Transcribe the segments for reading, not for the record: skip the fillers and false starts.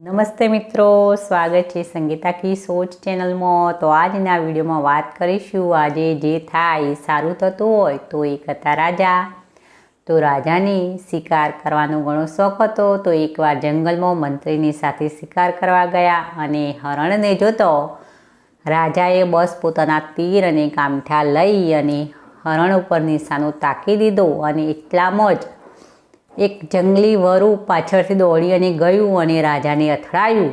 નમસ્તે મિત્રો, સ્વાગત છે સંગીતા કી સોચ ચેનલમાં। તો આજના વિડીયોમાં વાત કરીશું આજે જે થાય સારું થતું હોય તો એક હતા રાજા। તો રાજાને શિકાર કરવાનો ઘણો શોખ હતો। તો એકવાર જંગલમાં મંત્રીની સાથે શિકાર કરવા ગયા અને હરણને જોતો રાજાએ બસ પોતાના તીર અને કામઠા લઈ અને હરણ ઉપર નિશાનો તાકી દીધો અને એટલામાં જ એક જંગલી વરુ પાછળથી દોડી અને ગયું અને રાજાને અથડાયું।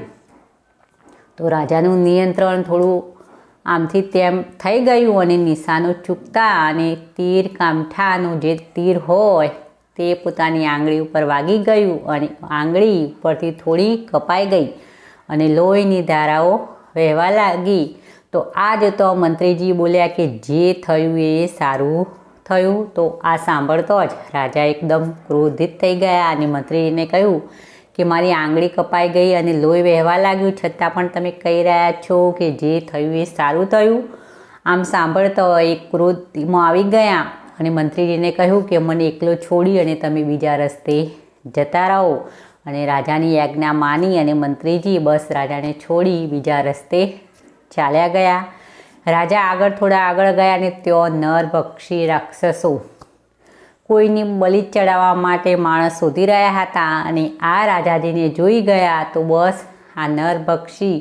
તો રાજાનું નિયંત્રણ થોડું આમથી તેમ થઈ ગયું અને નિશાનો ચૂકતા અને તીર કામઠાનું જે તીર હોય તે પોતાની આંગળી ઉપર વાગી ગયું અને આંગળી ઉપરથી થોડી કપાઈ ગઈ અને લોહીની ધારાઓ વહેવા લાગી। તો આ જોતો મંત્રીજી બોલ્યા કે જે થયું એ સારું થયું। તો આ સાંભળતો જ રાજા એકદમ ક્રોધિત થઈ ગયા અને મંત્રીજીને કહ્યું કે મારી આંગળી કપાઈ ગઈ અને લોહી વહેવા લાગ્યું, છતાં પણ તમે કહી રહ્યા છો કે જે થયું એ સારું થયું। આમ સાંભળતો એ ક્રોધમાં આવી ગયા અને મંત્રીજીને કહ્યું કે મને એકલો છોડી અને તમે બીજા રસ્તે જતા રહો। અને રાજાની આજ્ઞા માની અને મંત્રીજી બસ રાજાને છોડી બીજા રસ્તે ચાલ્યા ગયા। રાજા થોડા આગળ ગયા અને ત્યાં નરભક્ષી રાક્ષસો કોઈની બલિ ચડાવવા માટે માણસ શોધી રહ્યા હતા અને આ રાજાજીને જોઈ ગયા। તો બસ આ નરભક્ષી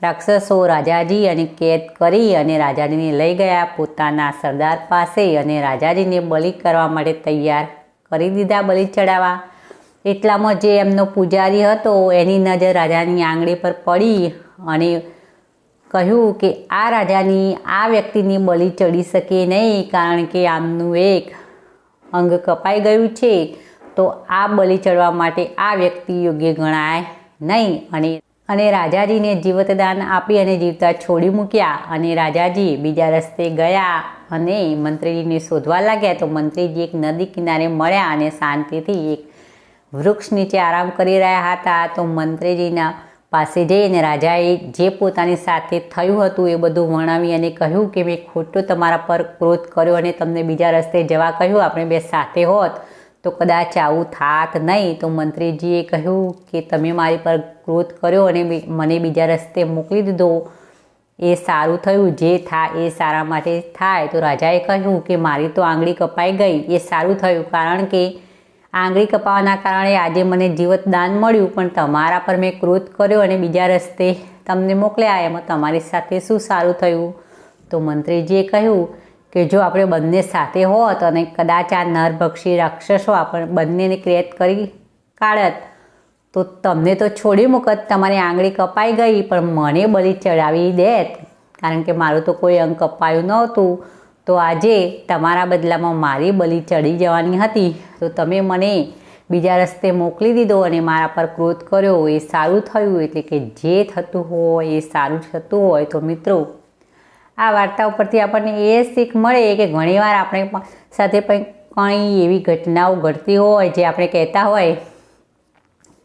રાક્ષસો રાજાજી અને કેદ કરી અને રાજાજીને લઈ ગયા પોતાના સરદાર પાસે અને રાજાજીને બલિ કરવા માટે તૈયાર કરી દીધા બલિ ચડાવવા। એટલામાં જે એમનો પૂજારી હતો એની નજર રાજાની આંગળી પર પડી અને કહ્યું કે આ રાજાની આ વ્યક્તિની બલિ ચડી શકે નહીં, કારણ કે આમનું એક અંગ કપાઈ ગયું છે। તો આ બલિ ચડવા માટે આ વ્યક્તિ યોગ્ય ગણાય નહીં। અને રાજાજીને જીવતદાન આપી અને જીવતા છોડી મૂક્યા અને રાજાજી બીજા રસ્તે ગયા અને મંત્રીજીને શોધવા લાગ્યા। તો મંત્રીજી એક નદી કિનારે મળ્યા અને શાંતિથી એક વૃક્ષ નીચે આરામ કરી રહ્યા હતા। તો મંત્રીજીના પાસે જઈને રાજાએ જે પોતાની સાથે થયું હતું એ બધું વર્ણવી અને કહ્યું કે મેં ખોટો તમારા પર ક્રોધ કર્યો અને તમને બીજા રસ્તે જવા કહ્યું, આપણે બે સાથે હોત તો કદાચ આવું થાત નહીં। તો મંત્રીજીએ કહ્યું કે તમે મારી પર ક્રોધ કર્યો અને મને બીજા રસ્તે મોકલી દીધો એ સારું થયું, જે થાય એ સારા માટે થાય। તો રાજાએ કહ્યું કે મારી તો આંગળી કપાઈ ગઈ એ સારું થયું, કારણ કે આંગળી કપાવાના કારણે આજે મને જીવતદાન મળ્યું, પણ તમારા પર મેં ક્રોધ કર્યો અને બીજા રસ્તે તમને મોકલ્યા, એમાં તમારી સાથે શું સારું થયું? તો મંત્રીજીએ કહ્યું કે જો આપણે બંને સાથે હોત અને કદાચ આ નરભક્ષી રાક્ષસો આપણે બંનેને કેદ કરી કાઢત તો તમને તો છોડી મૂકત, તમારી આંગળી કપાઈ ગઈ પણ મને બલિ ચડાવી દેત, કારણ કે મારું તો કોઈ અંગ કપાયું નહોતું। તો આજે તમારા બદલામાં મારી બલિ ચડી જવાની હતી, તો તમે મને બીજા રસ્તે મોકલી દીધો અને મારા પર ક્રોધ કર્યો એ સારું થયું। એટલે કે જે થતું હોય એ સારું થતું હોય। તો મિત્રો, આ વાર્તા ઉપરથી આપણને એ શીખ મળે કે ઘણીવાર આપણે સાથે કંઈ એવી ઘટનાઓ ઘટતી હોય જે આપણે કહેતા હોય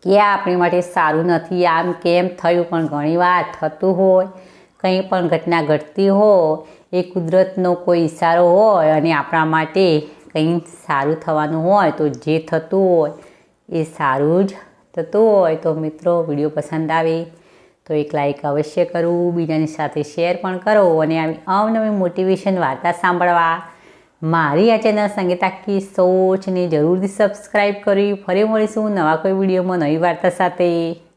કે આ આપણી માટે સારું નથી, આમ કેમ થયું, પણ ઘણીવાર થતું હોય, કંઈ પણ ઘટના ઘટતી હોય એ કુદરતનો કોઈ ઈશારો હોય અને આપણા માટે કંઈ સારું થવાનું હોય, તો જે થતું હોય એ સારું જ થતું હોય। તો મિત્રો, વિડીયો પસંદ આવે તો એક લાઈક અવશ્ય કરવું, બીજાની સાથે શેર પણ કરો અને આવી અવનવી મોટિવેશન વાર્તા સાંભળવા મારી આ ચેનલ સંગીતા કી સોચને જરૂરથી સબસ્ક્રાઈબ કરી। ફરી મળીશું નવા કોઈ વિડીયોમાં નવી વાર્તા સાથે।